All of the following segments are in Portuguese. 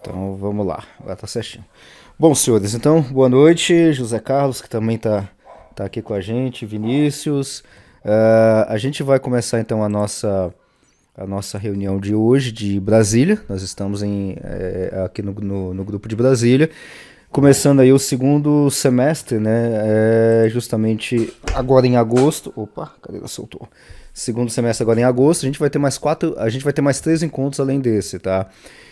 Então vamos lá, agora tá certinho. Bom, senhores, então boa noite. José Carlos, que também tá aqui com a gente, Vinícius. A gente vai começar então a nossa reunião de hoje de Brasília. Nós estamos aqui no grupo de Brasília, começando aí o segundo semestre, né? Justamente agora em agosto. Opa, cadê ela soltou? Segundo semestre agora em agosto. A gente vai ter mais quatro, a gente vai ter mais três encontros além desse, tá?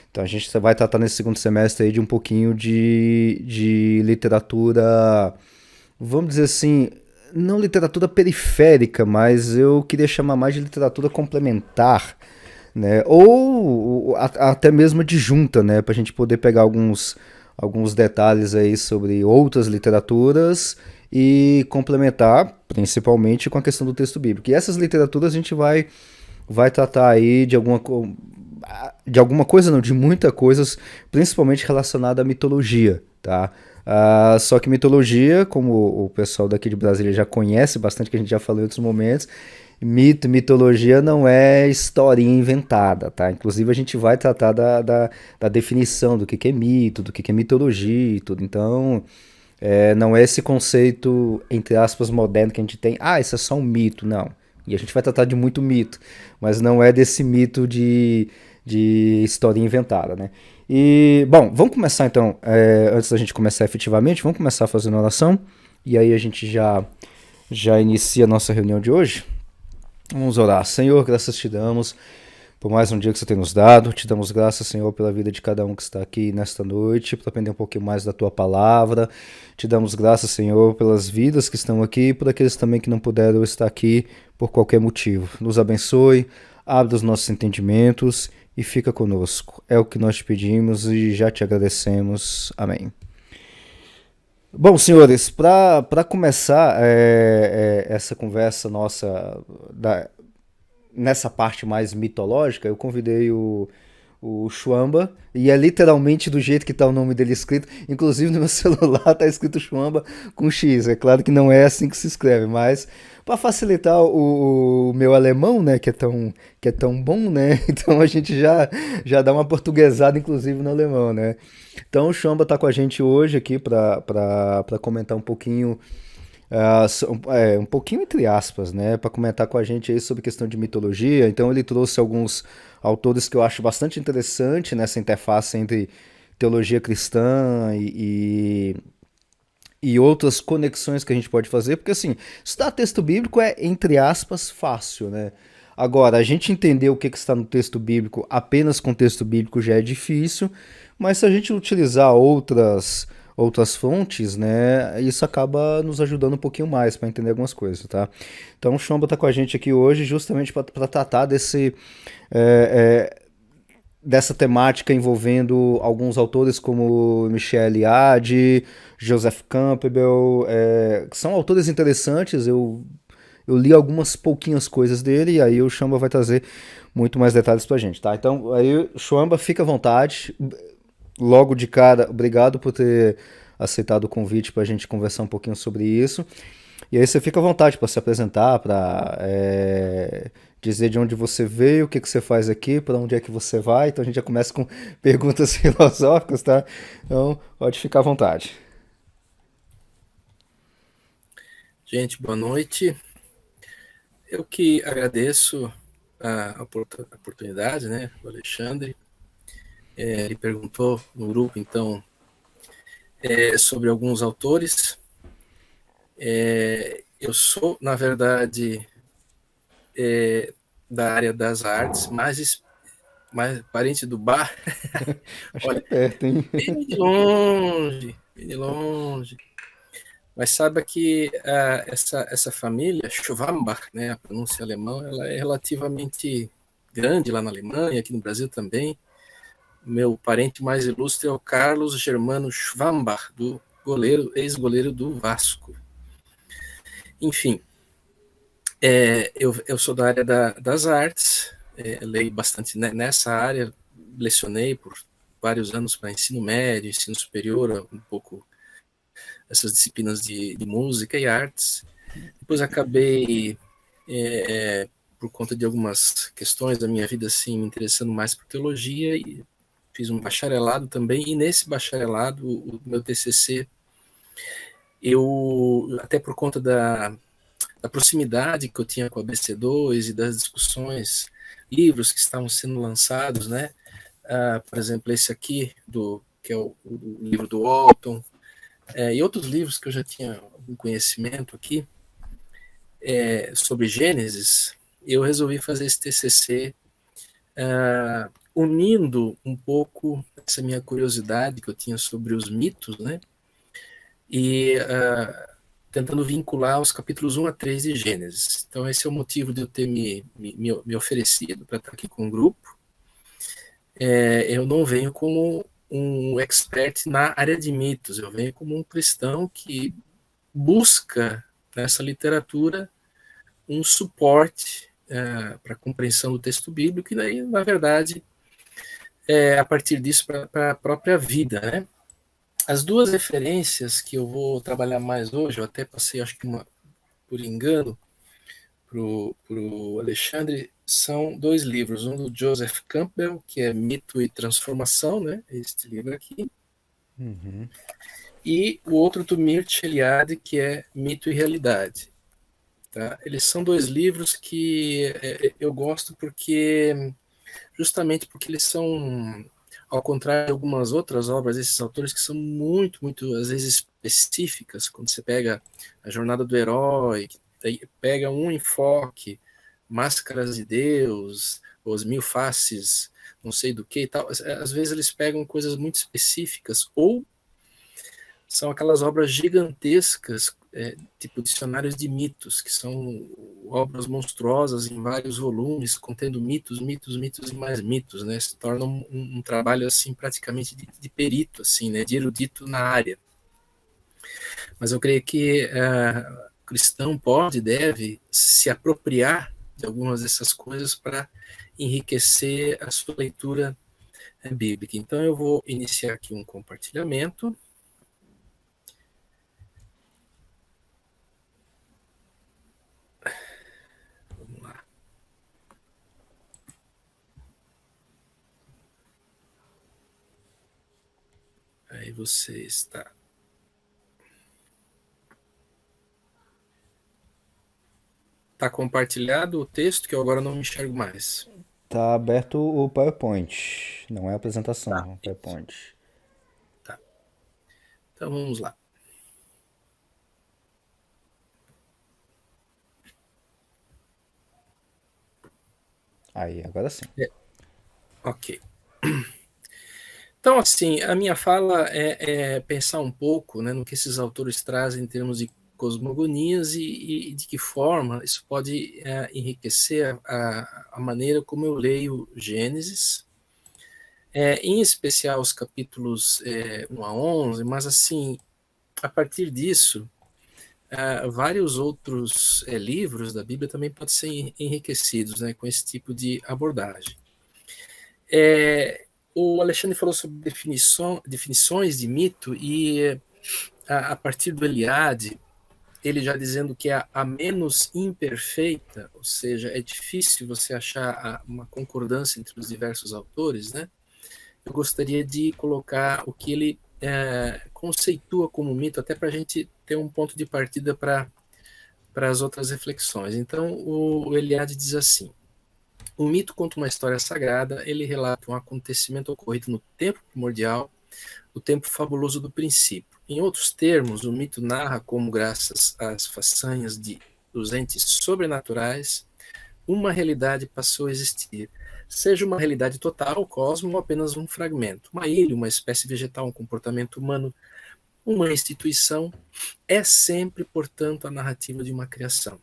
Então a gente vai tratar nesse segundo semestre aí de um pouquinho de literatura, vamos dizer assim, não literatura periférica, mas eu queria chamar mais de literatura complementar, né? Ou até mesmo de junta, né? Para a gente poder pegar alguns detalhes aí sobre outras literaturas e complementar, principalmente com a questão do texto bíblico. E essas literaturas a gente vai tratar aí de alguma coisa, não, de muitas coisas, principalmente relacionada à mitologia, tá? Só que mitologia, como o pessoal daqui de Brasília já conhece bastante, que a gente já falou em outros momentos, mitologia não é historinha inventada, tá? Inclusive a gente vai tratar da definição do que é mito, do que é mitologia e tudo. Então, não é esse conceito, entre aspas, moderno que a gente tem. Ah, isso é só um mito, não. E a gente vai tratar de muito mito, mas não é desse mito de historinha inventada, né? E, bom, vamos começar então, antes da gente começar efetivamente, vamos começar fazendo oração, e aí a gente já inicia a nossa reunião de hoje. Vamos orar. Senhor, graças te damos por mais um dia que você tem nos dado. Te damos graças, Senhor, pela vida de cada um que está aqui nesta noite, para aprender um pouquinho mais da tua palavra. Te damos graças, Senhor, pelas vidas que estão aqui e por aqueles também que não puderam estar aqui por qualquer motivo. Nos abençoe, abre os nossos entendimentos e fica conosco. É o que nós te pedimos e já te agradecemos. Amém. Bom, senhores, para começar essa conversa nossa nessa parte mais mitológica, eu convidei o Chuamba, e é literalmente do jeito que tá o nome dele escrito. Inclusive no meu celular tá escrito Chuamba com X. É claro que não é assim que se escreve, mas para facilitar o meu alemão, né, que é tão bom, né? Então a gente já dá uma portuguesada, inclusive no alemão, né? Então o Chuamba tá com a gente hoje aqui para comentar um pouquinho, um pouquinho entre aspas, né, para comentar com a gente aí sobre questão de mitologia. Então ele trouxe alguns autores que eu acho bastante interessante nessa interface entre teologia cristã e outras conexões que a gente pode fazer, porque assim, estudar texto bíblico é, entre aspas, fácil, né? Agora, a gente entender o que está no texto bíblico apenas com texto bíblico já é difícil, mas se a gente utilizar outras fontes, né, isso acaba nos ajudando um pouquinho mais para entender algumas coisas, tá? Então o Chomba está com a gente aqui hoje justamente para tratar é, é, dessa temática envolvendo alguns autores como Michel Eliade, Joseph Campbell, que são autores interessantes. Eu li algumas pouquinhas coisas dele e aí o Chamba vai trazer muito mais detalhes pra gente, tá? Então, aí, Chamba, fica à vontade. Logo de cara, obrigado por ter aceitado o convite pra gente conversar um pouquinho sobre isso. E aí você fica à vontade para se apresentar, para dizer de onde você veio, o que que você faz aqui, para onde é que você vai. Então a gente já começa com perguntas filosóficas, tá? Então pode ficar à vontade. Gente, boa noite. Eu que agradeço a oportunidade, né, o Alexandre. Ele perguntou no grupo, então, sobre alguns autores. Eu sou, na verdade, da área das artes, mais parente do bar. Acho que é Olha, perto, hein? bem de longe, bem de longe. Mas saiba que essa família, Schwambach, né, a pronúncia alemã, ela é relativamente grande lá na Alemanha, aqui no Brasil também. Meu parente mais ilustre é o Carlos Germano Schwambach, do goleiro, ex-goleiro do Vasco. Enfim, eu sou da área das artes, leio bastante nessa área, lecionei por vários anos para ensino médio, ensino superior, um pouco essas disciplinas de música e artes. Depois acabei, por conta de algumas questões da minha vida, assim, me interessando mais por teologia, e fiz um bacharelado também, e nesse bacharelado, o meu TCC, eu, até por conta da proximidade que eu tinha com a BC2 e das discussões, livros que estavam sendo lançados, né? Por exemplo, esse aqui, que é o livro do Walton, e outros livros que eu já tinha algum conhecimento aqui sobre Gênesis, eu resolvi fazer esse TCC unindo um pouco essa minha curiosidade que eu tinha sobre os mitos, né? E tentando vincular os capítulos 1 a 3 de Gênesis. Então, esse é o motivo de eu ter me oferecido para estar aqui com o grupo. Eu não venho como um expert na área de mitos, eu venho como um cristão que busca nessa literatura um suporte para a compreensão do texto bíblico, e daí, na verdade, a partir disso, para a própria vida, né? As duas referências que eu vou trabalhar mais hoje, eu até passei, acho que por engano, para o Alexandre, são dois livros. Um do Joseph Campbell, que é Mito e Transformação, né? Este livro aqui. Uhum. E o outro do Mircea Eliade, que é Mito e Realidade. Tá? Eles são dois livros que eu gosto justamente porque eles são, ao contrário de algumas outras obras desses autores que são muito, muito, às vezes, específicas, quando você pega a Jornada do Herói, pega um enfoque, Máscaras de Deus, Os Mil Faces, não sei do que e tal, às vezes eles pegam coisas muito específicas, ou são aquelas obras gigantescas, tipo dicionários de mitos, que são obras monstruosas em vários volumes, contendo mitos, mitos, mitos e mais mitos, né? Se torna um trabalho assim praticamente de perito, assim, né? De erudito na área. Mas eu creio que o cristão pode e deve se apropriar de algumas dessas coisas para enriquecer a sua leitura bíblica. Então eu vou iniciar aqui um compartilhamento. Vamos lá. Aí você está. Está compartilhado o texto que eu agora não me enxergo mais. Tá aberto o PowerPoint. Não é apresentação, Tá, é um isso. PowerPoint. Tá. Então vamos lá. Aí, agora sim. Ok. Então, assim, a minha fala é pensar um pouco, né, no que esses autores trazem em termos de cosmogonias e de que forma isso pode enriquecer a maneira como eu leio Gênesis, em especial os capítulos 1 a 11, mas assim, a partir disso, vários outros livros da Bíblia também podem ser enriquecidos, né, com esse tipo de abordagem. O Alexandre falou sobre definições de mito e a partir do Eliade, ele já dizendo que é a menos imperfeita, ou seja, é difícil você achar uma concordância entre os diversos autores, né? Eu gostaria de colocar o que ele conceitua como mito, até para a gente ter um ponto de partida para as outras reflexões. Então, o Eliade diz assim: o mito conta uma história sagrada, ele relata um acontecimento ocorrido no tempo primordial, o tempo fabuloso do princípio. Em outros termos, o mito narra como, graças às façanhas dos entes sobrenaturais, uma realidade passou a existir. Seja uma realidade total, o cosmos, ou apenas um fragmento. Uma ilha, uma espécie vegetal, um comportamento humano, uma instituição, é sempre, portanto, a narrativa de uma criação.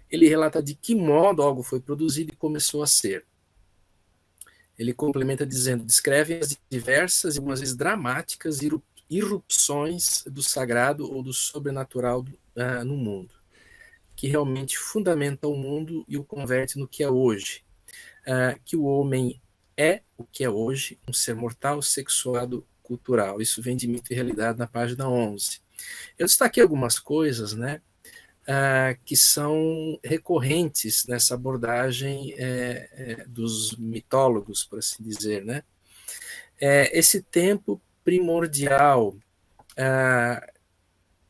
Ele relata de que modo algo foi produzido e começou a ser. Ele complementa dizendo: descreve as diversas e algumas vezes dramáticas irrupções do sagrado ou do sobrenatural no mundo, que realmente fundamenta o mundo e o converte no que é hoje. Que o homem é o que é hoje, um ser mortal, sexuado, cultural. Isso vem de Mito e Realidade na página 11. Eu destaquei algumas coisas, né, que são recorrentes nessa abordagem dos mitólogos, por assim dizer, né? Esse tempo primordial,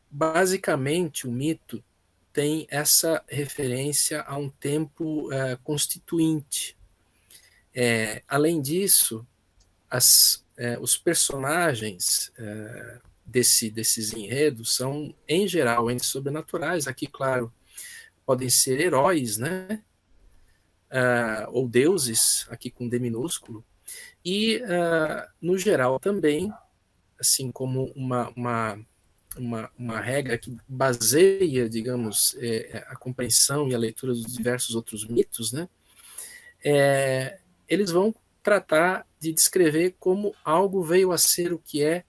basicamente, o mito tem essa referência a um tempo constituinte. Além disso, os personagens desses enredos são, em geral, entes sobrenaturais. Aqui, claro, podem ser heróis, né? Ou deuses, aqui com D minúsculo. E, no geral, também, assim como uma regra que baseia, digamos, a compreensão e a leitura dos diversos outros mitos, né? Eles vão tratar de descrever como algo veio a ser o que é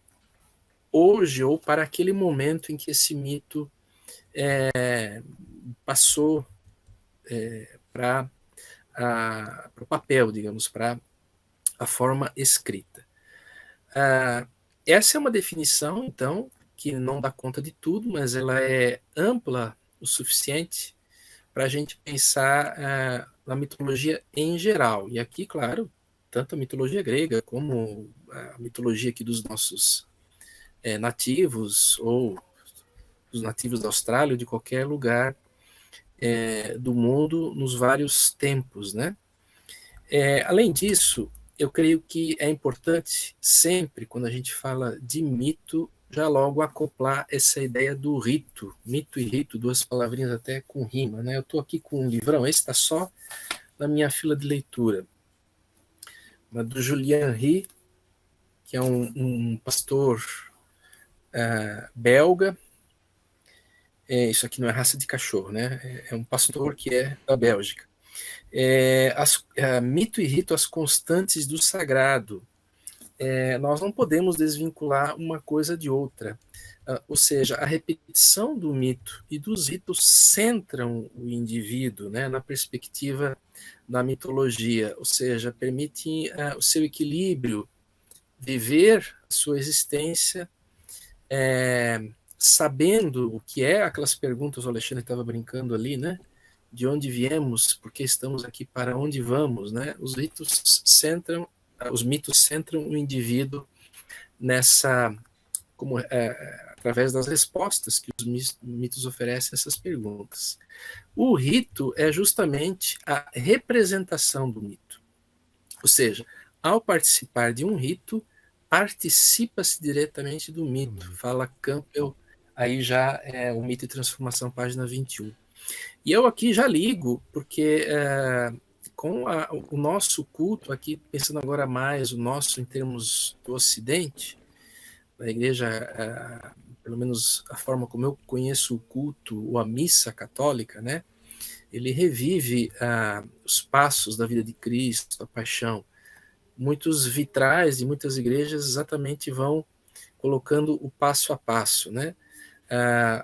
hoje ou para aquele momento em que esse mito passou para o papel, digamos, para a forma escrita. Essa é uma definição, então, que não dá conta de tudo, mas ela é ampla o suficiente para a gente pensar na mitologia em geral. E aqui, claro, tanto a mitologia grega como a mitologia aqui dos nossos nativos ou dos nativos da Austrália ou de qualquer lugar do mundo nos vários tempos, né? Além disso, eu creio que é importante sempre, quando a gente fala de mito, já logo acoplar essa ideia do rito, mito e rito, duas palavrinhas até com rima, né? Eu estou aqui com um livrão, esse está só na minha fila de leitura, do Julian Rie, que é um pastor belga. Isso aqui não é raça de cachorro, né? É um pastor que é da Bélgica. Mito e rito, as constantes do sagrado. Nós não podemos desvincular uma coisa de outra. Ou seja, a repetição do mito e dos ritos centram o indivíduo, né, na perspectiva da mitologia, ou seja, permitem o seu equilíbrio, viver a sua existência sabendo o que é, aquelas perguntas, o Alexandre estava brincando ali, né? De onde viemos, por que estamos aqui, para onde vamos, né? Os mitos centram o indivíduo nessa, através das respostas que os mitos oferecem a essas perguntas. O rito é justamente a representação do mito, ou seja, ao participar de um rito, participa-se diretamente do mito, fala Campbell, aí já é o Mito e Transformação, página 21. E eu aqui já ligo, porque com o nosso culto aqui, pensando agora mais o nosso em termos do Ocidente, da igreja, pelo menos a forma como eu conheço o culto, ou a missa católica, né? Ele revive os passos da vida de Cristo, a paixão. Muitos vitrais de muitas igrejas exatamente vão colocando o passo a passo, né?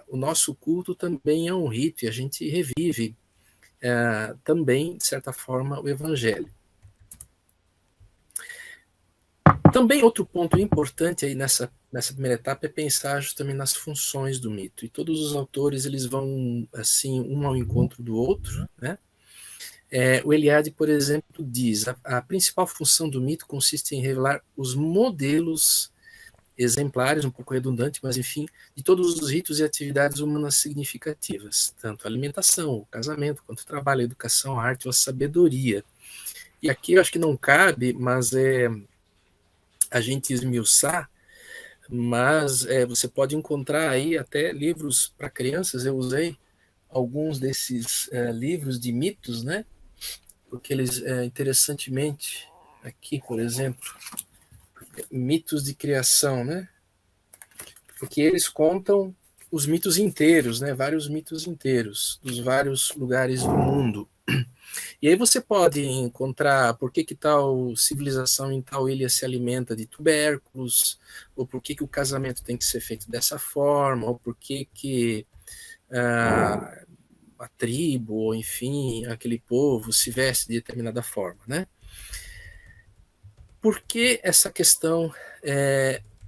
O nosso culto também é um rito e a gente revive também, de certa forma, o evangelho. Também outro ponto importante aí nessa primeira etapa é pensar justamente nas funções do mito. E todos os autores eles vão assim um ao encontro do outro, né? O Eliade, por exemplo, diz: a principal função do mito consiste em revelar os modelos exemplares, um pouco redundante, mas enfim, de todos os ritos e atividades humanas significativas, tanto a alimentação, o casamento, quanto o trabalho, a educação, a arte ou a sabedoria. E aqui eu acho que não cabe, mas a gente esmiuçar, mas você pode encontrar aí até livros para crianças. Eu usei alguns desses livros de mitos, né? Porque eles, interessantemente, aqui, por exemplo, mitos de criação, né? Porque eles contam os mitos inteiros, né? Vários mitos inteiros dos vários lugares do mundo. E aí você pode encontrar por que tal civilização em tal ilha se alimenta de tubérculos, ou por que o casamento tem que ser feito dessa forma, ou por que a tribo, ou enfim, aquele povo se veste de determinada forma, né? Por que essa questão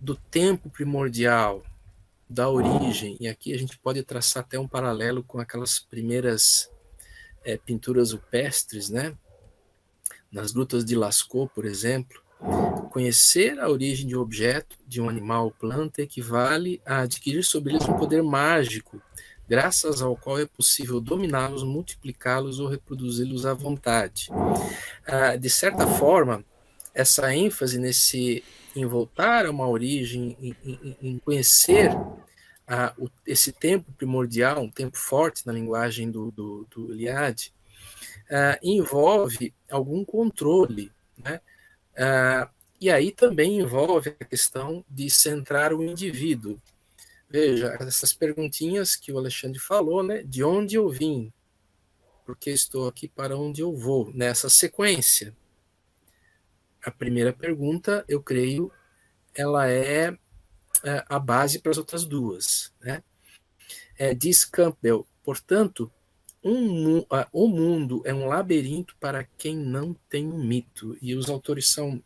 do tempo primordial, da origem? E aqui a gente pode traçar até um paralelo com aquelas primeiras pinturas rupestres, né? Nas grutas de Lascaux, por exemplo, Conhecer a origem de um objeto, de um animal ou planta, equivale a adquirir sobre eles um poder mágico, graças ao qual é possível dominá-los, multiplicá-los ou reproduzi-los à vontade. De certa forma, essa ênfase em voltar a uma origem, em conhecer esse tempo primordial, um tempo forte na linguagem do Eliade, envolve algum controle, né? E aí também envolve a questão de centrar o indivíduo. Veja, essas perguntinhas que o Alexandre falou, né? De onde eu vim? Por que estou aqui? Para onde eu vou? Nessa sequência. A primeira pergunta, eu creio, ela é a base para as outras duas, né? Diz Campbell, portanto, o mundo é um labirinto para quem não tem um mito. E os autores são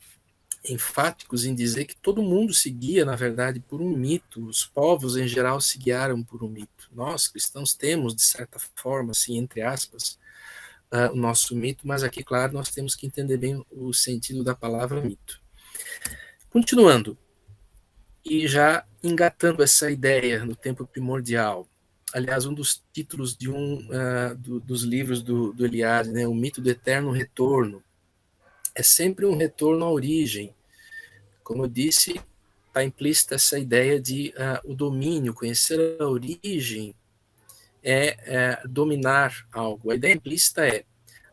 enfáticos em dizer que todo mundo seguia, na verdade, por um mito. Os povos, em geral, se guiaram por um mito. Nós, cristãos, temos, de certa forma, assim, entre aspas, o nosso mito, mas aqui, claro, nós temos que entender bem o sentido da palavra mito. Continuando, e já engatando essa ideia no tempo primordial, aliás, um dos títulos de dos livros do Eliade, né, o mito do eterno retorno, é sempre um retorno à origem. Como eu disse, está implícita essa ideia de o domínio, conhecer a origem é dominar algo. A ideia implícita é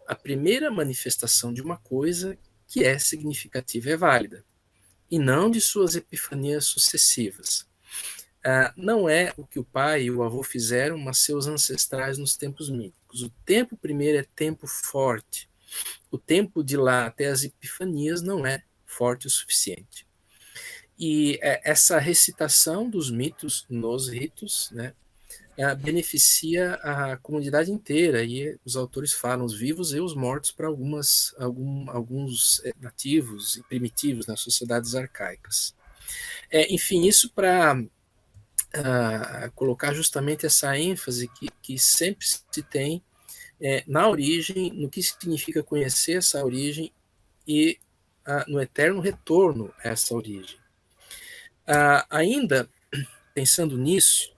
a primeira manifestação de uma coisa que é significativa e é válida, e não de suas epifanias sucessivas. Não é o que o pai e o avô fizeram, mas seus ancestrais nos tempos míticos. O tempo primeiro é tempo forte. O tempo de lá até as epifanias não é forte o suficiente. E essa recitação dos mitos nos ritos, né, beneficia a comunidade inteira, e os autores falam os vivos e os mortos para alguns nativos e primitivos nas sociedades arcaicas. Enfim, isso para colocar justamente essa ênfase que sempre se tem na origem, no que significa conhecer essa origem e no eterno retorno a essa origem. Ainda pensando nisso,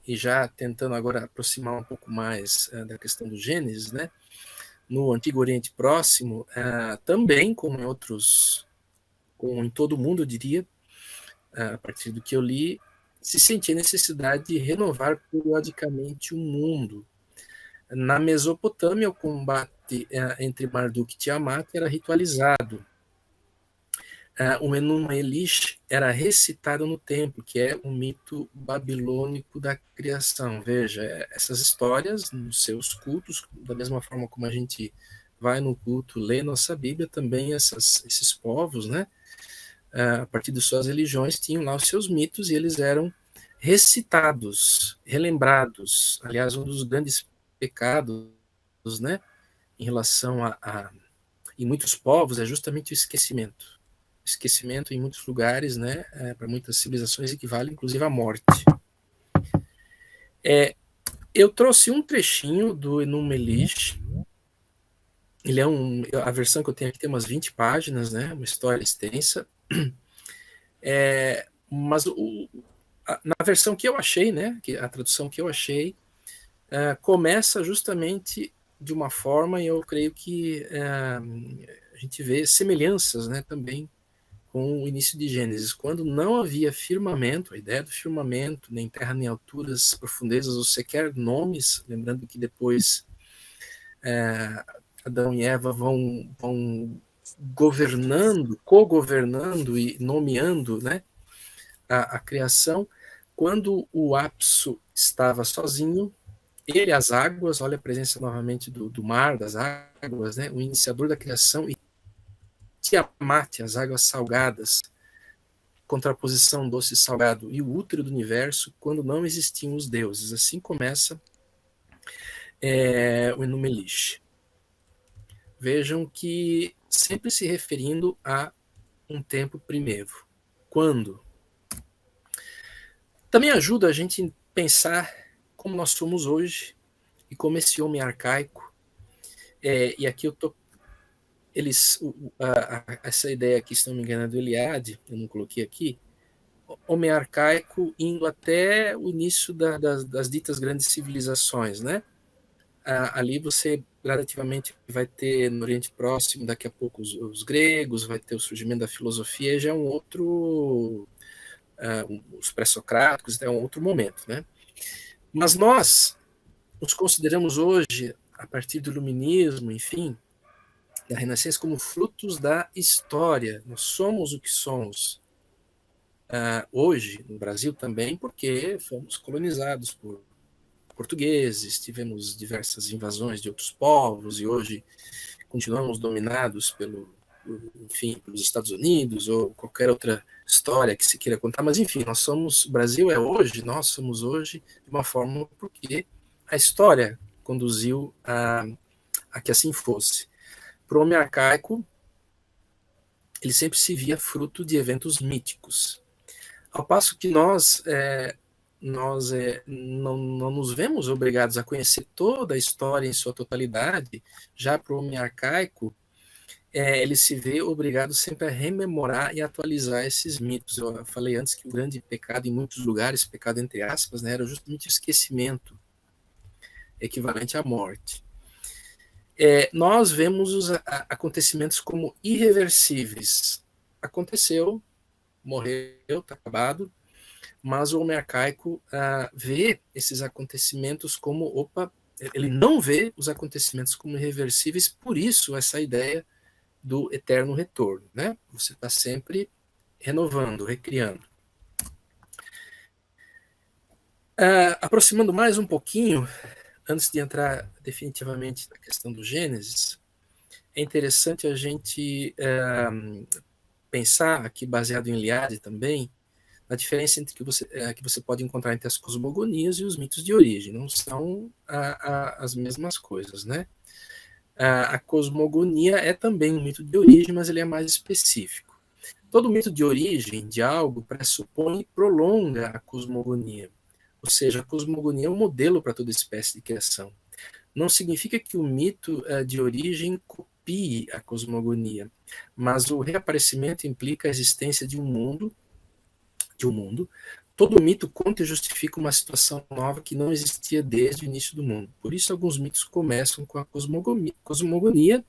e já tentando agora aproximar um pouco mais da questão do Gênesis, né? No Antigo Oriente Próximo, também, como em outros, como em todo o mundo, eu diria, a partir do que eu li, se sentia necessidade de renovar periodicamente o mundo. Na Mesopotâmia, o combate entre Marduk e Tiamat era ritualizado. O Enuma Elish era recitado no templo, que é um mito babilônico da criação. Veja, essas histórias nos seus cultos, da mesma forma como a gente vai no culto ler nossa Bíblia, também esses povos, né, a partir de suas religiões, tinham lá os seus mitos e eles eram recitados, relembrados. Aliás, um dos grandes pecados, né, em relação em muitos povos é justamente o esquecimento. O esquecimento em muitos lugares, né, para muitas civilizações equivale inclusive à morte. Eu trouxe um trechinho do Enuma Elish. Ele a versão que eu tenho aqui tem umas 20 páginas, né, uma história extensa. Mas na versão que eu achei, né, a tradução que eu achei, começa justamente de uma forma, e eu creio que a gente vê semelhanças, né, também com o início de Gênesis, quando não havia firmamento, a ideia do firmamento, nem terra, nem alturas, profundezas, ou sequer nomes, lembrando que depois Adão e Eva vão governando, co-governando e nomeando, né, a criação. Quando o Apsu estava sozinho, ele, as águas, olha a presença novamente do mar, das águas, né, o iniciador da criação, e Tiamat, as águas salgadas, contraposição doce e salgado, e o útero do universo, quando não existiam os deuses. Assim começa o Enuma Elish. Vejam que sempre se referindo a um tempo primevo. Quando? Também ajuda a gente a pensar como nós somos hoje e como esse homem arcaico, e aqui eu estou essa ideia aqui, se não me engano, é do Eliade, eu não coloquei aqui, homem arcaico indo até o início das ditas grandes civilizações, né? Ali você gradativamente vai ter no Oriente Próximo, daqui a pouco os gregos, vai ter o surgimento da filosofia, já é um outro, os pré-socráticos, é um outro momento, né? Mas nós nos consideramos hoje, a partir do iluminismo, enfim, da Renascença, como frutos da história. Nós somos o que somos hoje no Brasil também, porque fomos colonizados por portugueses, tivemos diversas invasões de outros povos e hoje continuamos dominados enfim, pelos Estados Unidos ou qualquer outra história que se queira contar, mas enfim, o Brasil é hoje, nós somos hoje de uma forma porque a história conduziu a que assim fosse. Para o homem arcaico, ele sempre se via fruto de eventos míticos. Ao passo que nós não nos vemos obrigados a conhecer toda a história em sua totalidade, já para o homem arcaico, ele se vê obrigado sempre a rememorar e atualizar esses mitos. Eu falei antes que o grande pecado em muitos lugares, pecado entre aspas, né, era justamente o esquecimento, equivalente à morte. Nós vemos os acontecimentos como irreversíveis. Aconteceu, morreu, está acabado, mas o homem arcaico vê esses acontecimentos como, ele não vê os acontecimentos como irreversíveis, por isso essa ideia do eterno retorno, né? Você está sempre renovando, recriando. Aproximando mais um pouquinho, antes de entrar definitivamente na questão do Gênesis, é interessante a gente pensar, aqui baseado em Eliade também, a diferença entre que você pode encontrar entre as cosmogonias e os mitos de origem. Não são as mesmas coisas, né? A cosmogonia é também um mito de origem, mas ele é mais específico. Todo mito de origem de algo pressupõe e prolonga a cosmogonia. Ou seja, a cosmogonia é um modelo para toda espécie de criação. Não significa que o mito de origem copie a cosmogonia, mas o reaparecimento implica a existência de um mundo. Todo mito conta e justifica uma situação nova que não existia desde o início do mundo. Por isso, alguns mitos começam com a cosmogonia,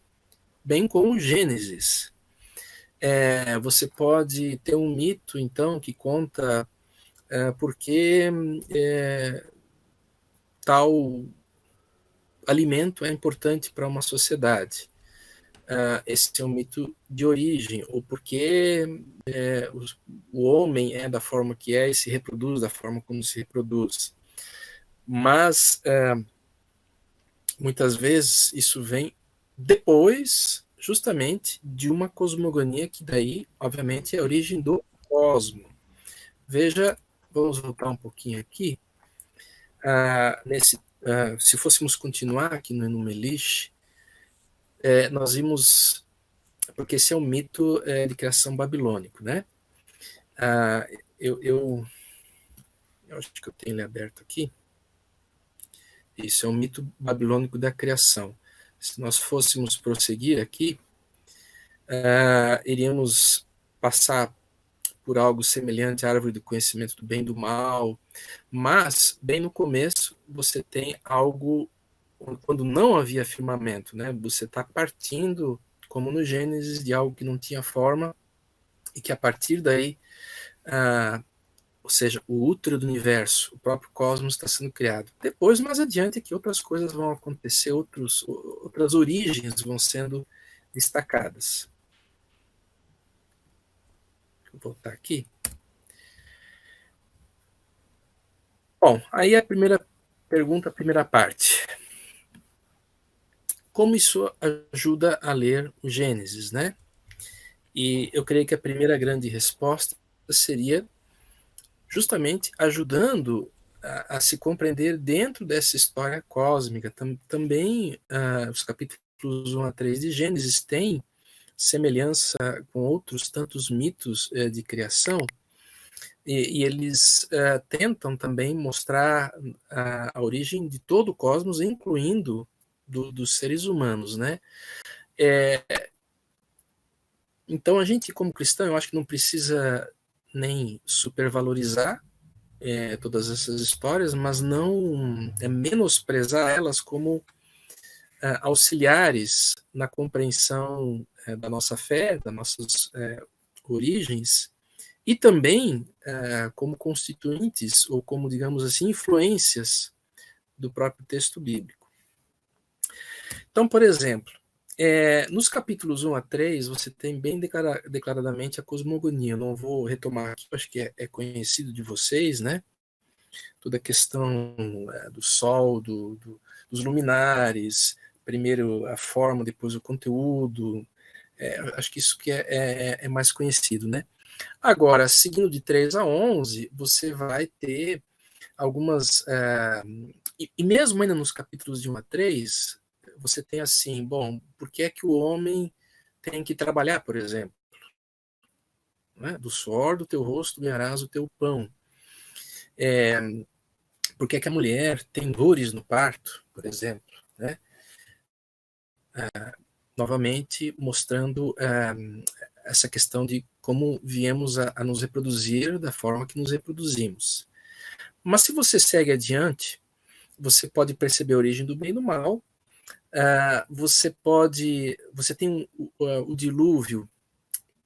bem como o Gênesis. Você pode ter um mito, então, que conta por que tal alimento é importante para uma sociedade. Esse é um mito de origem, ou porque o homem é da forma que é e se reproduz da forma como se reproduz. Mas, muitas vezes, isso vem depois, justamente, de uma cosmogonia que daí, obviamente, é a origem do cosmo. Veja, vamos voltar um pouquinho aqui. Se fôssemos continuar aqui no Enumelish, nós vimos, porque esse é um mito de criação babilônico, né? Eu acho que eu tenho ele aberto aqui. Isso é um mito babilônico da criação. Se nós fôssemos prosseguir aqui, iríamos passar por algo semelhante à árvore do conhecimento do bem e do mal, mas bem no começo você tem algo quando não havia firmamento, né? Você está partindo, como no Gênesis, de algo que não tinha forma e que a partir daí, ou seja, o útero do universo, o próprio cosmos está sendo criado. Depois, mais adiante, que outras coisas vão acontecer, outras origens vão sendo destacadas. Vou voltar aqui. Bom, aí a primeira pergunta, a primeira parte. Como isso ajuda a ler o Gênesis, né? E eu creio que a primeira grande resposta seria justamente ajudando a se compreender dentro dessa história cósmica. Também os capítulos 1 a 3 de Gênesis têm semelhança com outros tantos mitos de criação, e eles tentam também mostrar a origem de todo o cosmos, incluindo dos seres humanos, né? Então, a gente, como cristão, eu acho que não precisa nem supervalorizar todas essas histórias, mas não menosprezar elas como auxiliares na compreensão da nossa fé, das nossas origens, e também como constituintes, ou como, digamos assim, influências do próprio texto bíblico. Então, por exemplo, nos capítulos 1 a 3, você tem bem declaradamente a cosmogonia. Eu não vou retomar aqui, acho que é conhecido de vocês, né? Toda a questão do Sol, dos luminares, primeiro a forma, depois o conteúdo. Acho que isso que é mais conhecido, né? Agora, seguindo de 3 a 11, você vai ter algumas... e mesmo ainda nos capítulos de 1 a 3, você tem assim, bom, por que é que o homem tem que trabalhar, por exemplo? Né? Do suor do teu rosto ganharás o teu pão. Por que é que a mulher tem dores no parto, por exemplo? Né? Novamente, mostrando essa questão de como viemos a nos reproduzir da forma que nos reproduzimos. Mas se você segue adiante, você pode perceber a origem do bem e do mal. Você tem o dilúvio,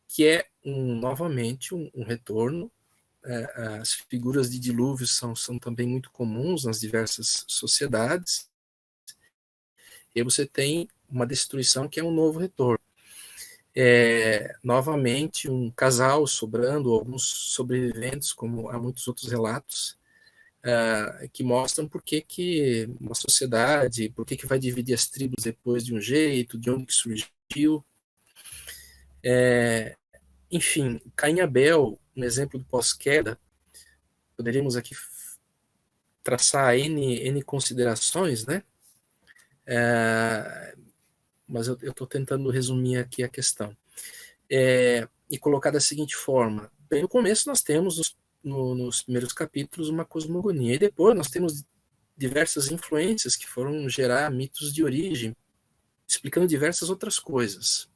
que é novamente um retorno. As figuras de dilúvio são também muito comuns nas diversas sociedades. E aí você tem uma destruição que é um novo retorno. Novamente um casal sobrando, alguns sobreviventes, como há muitos outros relatos, que mostram por que uma sociedade, por que vai dividir as tribos depois de um jeito, de onde que surgiu. Enfim, Caim e Abel, um exemplo do pós-queda, poderíamos aqui traçar N considerações, né? Mas eu estou tentando resumir aqui a questão. E colocar da seguinte forma: bem no começo nós temos, nos primeiros capítulos, uma cosmogonia, e depois nós temos diversas influências que foram gerar mitos de origem, explicando diversas outras coisas.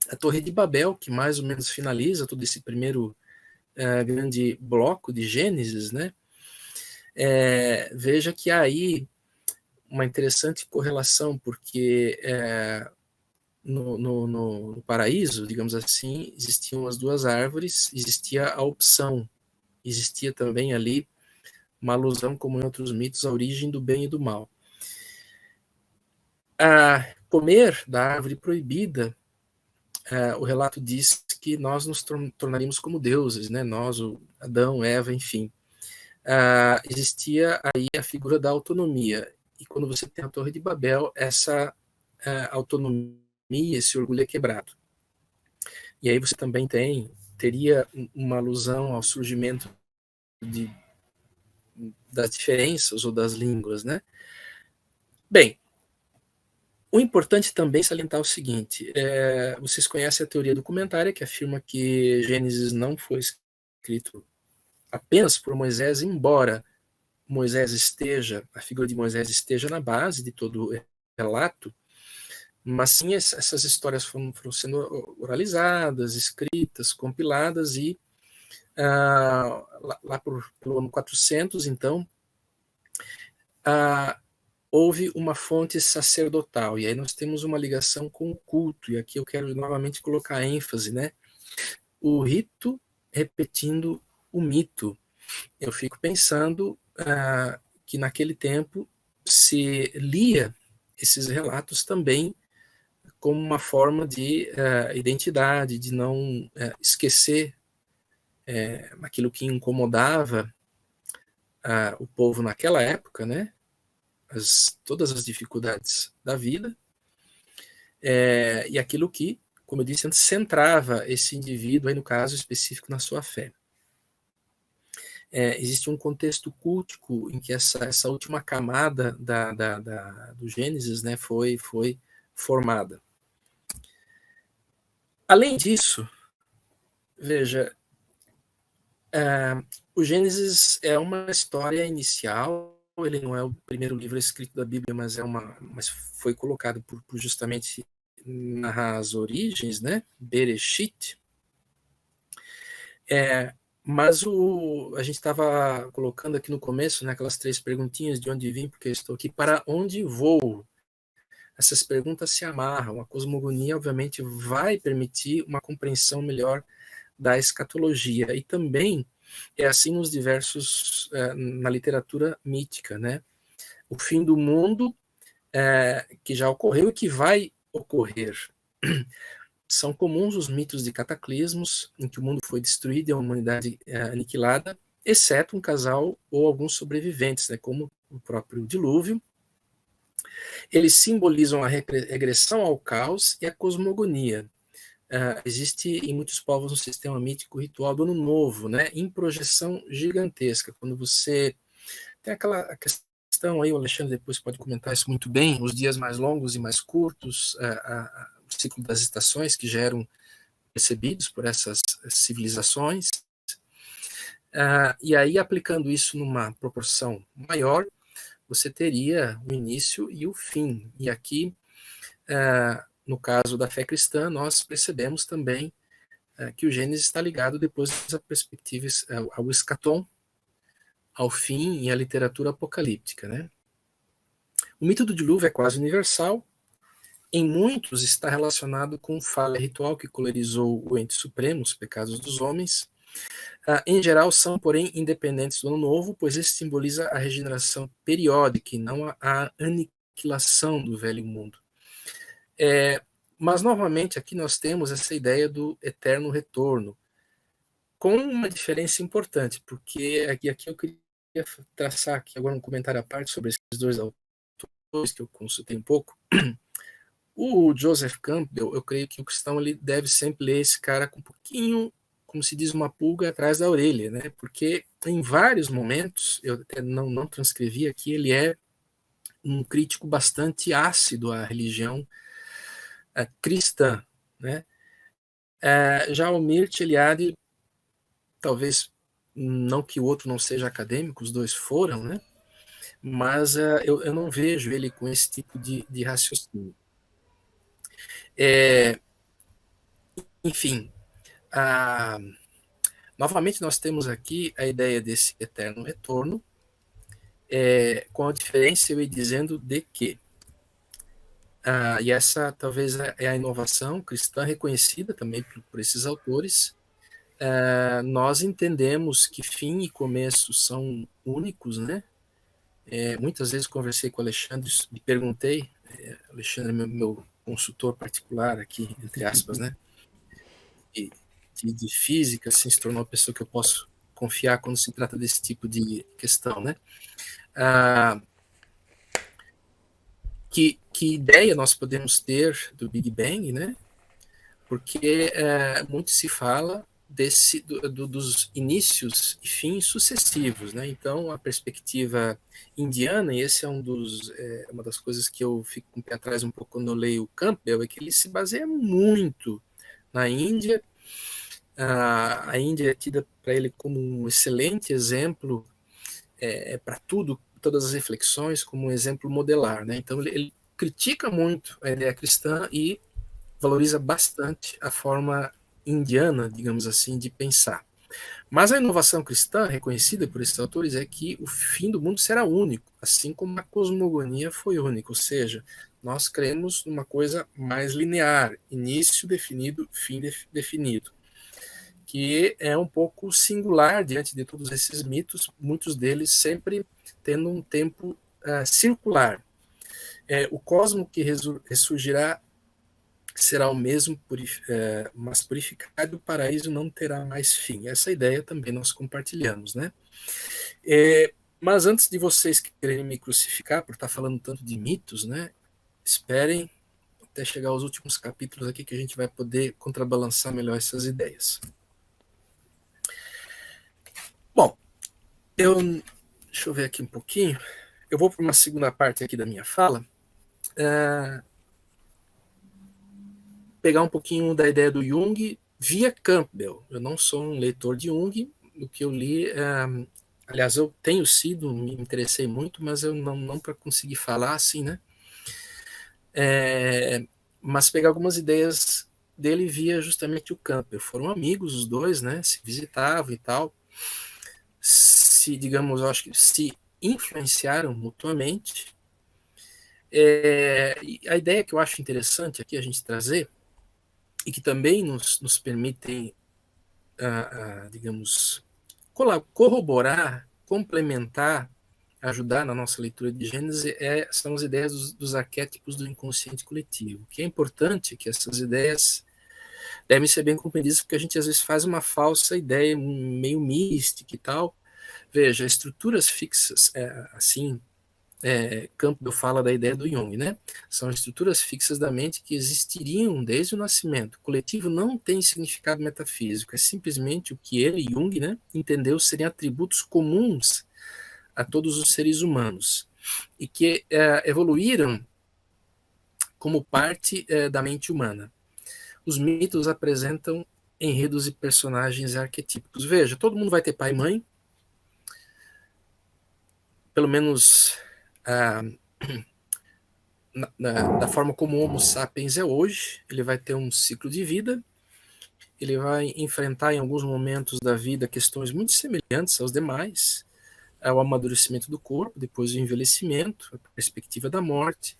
A Torre de Babel, que mais ou menos finaliza todo esse primeiro grande bloco de Gênesis, né? Veja que há aí uma interessante correlação, porque no paraíso, digamos assim, existiam as duas árvores, existia a opção, existia também ali uma alusão, como em outros mitos, à origem do bem e do mal. A comer da árvore proibida, o relato diz que nós nos tornaríamos como deuses, né? Nós, o Adão, Eva, enfim. Existia aí a figura da autonomia, e quando você tem a Torre de Babel, essa autonomia, esse orgulho é quebrado. E aí você também teria uma alusão ao surgimento das diferenças ou das línguas, né? Bem, o importante também é salientar o seguinte: vocês conhecem a teoria documentária, que afirma que Gênesis não foi escrito apenas por Moisés, embora a figura de Moisés esteja na base de todo o relato, mas sim essas histórias foram sendo oralizadas, escritas, compiladas, e lá pelo ano 400, então, houve uma fonte sacerdotal, e aí nós temos uma ligação com o culto, e aqui eu quero novamente colocar ênfase, né? O rito repetindo o mito. Eu fico pensando que naquele tempo se lia esses relatos também como uma forma de identidade, de não esquecer aquilo que incomodava o povo naquela época, né? Todas as dificuldades da vida, e aquilo que, como eu disse antes, centrava esse indivíduo, aí no caso específico, na sua fé. Existe um contexto cultico em que essa última camada do Gênesis, né, foi formada. Além disso, veja, o Gênesis é uma história inicial, ele não é o primeiro livro escrito da Bíblia, mas foi colocado por justamente narrar as origens, né? Bereshit. Mas a gente estava colocando aqui no começo, né, aquelas 3 perguntinhas: de onde vim, porque estou aqui, para onde vou? Essas perguntas se amarram. A cosmogonia, obviamente, vai permitir uma compreensão melhor da escatologia. E também é assim nos diversos, na literatura mítica, né? O fim do mundo, que já ocorreu e que vai ocorrer. São comuns os mitos de cataclismos, em que o mundo foi destruído e a humanidade aniquilada, exceto um casal ou alguns sobreviventes, né, como o próprio dilúvio. Eles simbolizam a regressão ao caos e a cosmogonia. Existe em muitos povos um sistema mítico ritual do Ano Novo, né, em projeção gigantesca. Quando você tem aquela questão aí, o Alexandre depois pode comentar isso muito bem, os dias mais longos e mais curtos, o ciclo das estações que já eram percebidos por essas civilizações, e aí aplicando isso numa proporção maior, você teria o início e o fim. E aqui, no caso da fé cristã, nós percebemos também que o Gênesis está ligado depois das perspectivas ao escatom, ao fim e à literatura apocalíptica, né? O mito do dilúvio é quase universal. Em muitos está relacionado com falha ritual que colorizou o ente supremo, os pecados dos homens. Em geral, são, porém, independentes do Ano Novo, pois esse simboliza a regeneração periódica e não a aniquilação do velho mundo. Mas, novamente, aqui nós temos essa ideia do eterno retorno, com uma diferença importante, porque aqui eu queria traçar aqui agora um comentário à parte sobre esses 2 autores que eu consultei um pouco. O Joseph Campbell, eu creio que o cristão ele deve sempre ler esse cara com um pouquinho, como se diz, uma pulga atrás da orelha, né? Porque em vários momentos, eu até não transcrevi aqui, ele é um crítico bastante ácido à religião cristã, né? Já o Mircea Eliade, talvez não que o outro não seja acadêmico, os 2 foram, né? Mas eu não vejo ele com esse tipo de raciocínio. Enfim, novamente nós temos aqui a ideia desse eterno retorno, com a diferença, eu ia dizendo, de que, e essa talvez é a inovação cristã reconhecida também por esses autores, nós entendemos que fim e começo são únicos, né? Muitas vezes conversei com o Alexandre e perguntei, Alexandre é meu consultor particular aqui, entre aspas, né? De física, assim, se tornou uma pessoa que eu posso confiar quando se trata desse tipo de questão, né? Que ideia nós podemos ter do Big Bang, né? Porque muito se fala dos inícios e fins sucessivos, né? Então, a perspectiva indiana, e esse é uma das coisas que eu fico com o pé atrás um pouco quando eu leio Campbell, é que ele se baseia muito na Índia. A Índia é tida para ele como um excelente exemplo para todas as reflexões, como um exemplo modelar, né? Então, ele critica muito a ideia cristã e valoriza bastante a forma indiana, digamos assim, de pensar. Mas a inovação cristã, reconhecida por esses autores, é que o fim do mundo será único, assim como a cosmogonia foi única, ou seja, nós cremos numa coisa mais linear, início definido, fim definido, que é um pouco singular diante de todos esses mitos, muitos deles sempre tendo um tempo circular. O cosmo que ressurgirá será o mesmo, mas purificado, o paraíso não terá mais fim. Essa ideia também nós compartilhamos, né? Mas antes de vocês quererem me crucificar por estar falando tanto de mitos, né? Esperem até chegar aos últimos capítulos aqui que a gente vai poder contrabalançar melhor essas ideias. Bom, deixa eu ver aqui um pouquinho. Eu vou para uma segunda parte aqui da minha fala. Pegar um pouquinho da ideia do Jung via Campbell. Eu não sou um leitor de Jung, o que eu li, aliás, eu tenho sido, me interessei muito, mas eu não para conseguir falar assim, né? mas pegar algumas ideias dele via justamente o Campbell. Foram amigos os dois, né? Se visitavam e tal. Se, digamos, eu acho que se influenciaram mutuamente. E a ideia que eu acho interessante aqui a gente trazer, e que também nos permitem, digamos, corroborar, complementar, ajudar na nossa leitura de Gênesis, são as ideias dos arquétipos do inconsciente coletivo. O que é importante é que essas ideias devem ser bem compreendidas, porque a gente às vezes faz uma falsa ideia meio mística e tal. Veja, estruturas fixas, assim, Campbell fala da ideia do Jung, né? São estruturas fixas da mente que existiriam desde o nascimento. O coletivo não tem significado metafísico, é simplesmente o que ele, Jung, né, entendeu serem atributos comuns a todos os seres humanos e que evoluíram como parte da mente humana. Os mitos apresentam enredos e personagens arquetípicos. Veja, todo mundo vai ter pai e mãe, pelo menos ah, da forma como o Homo sapiens é hoje. Ele vai ter um ciclo de vida, ele vai enfrentar em alguns momentos da vida questões muito semelhantes aos demais, o amadurecimento do corpo, depois o envelhecimento, a perspectiva da morte,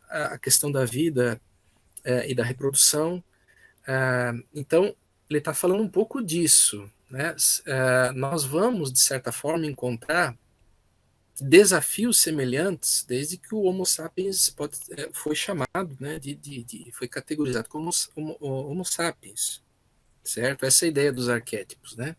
a questão da vida e da reprodução. Então, ele está falando um pouco disso. Né? Nós vamos, de certa forma, encontrar desafios semelhantes desde que o Homo sapiens foi chamado, né, foi categorizado como Homo sapiens, certo? Essa é a ideia dos arquétipos, né?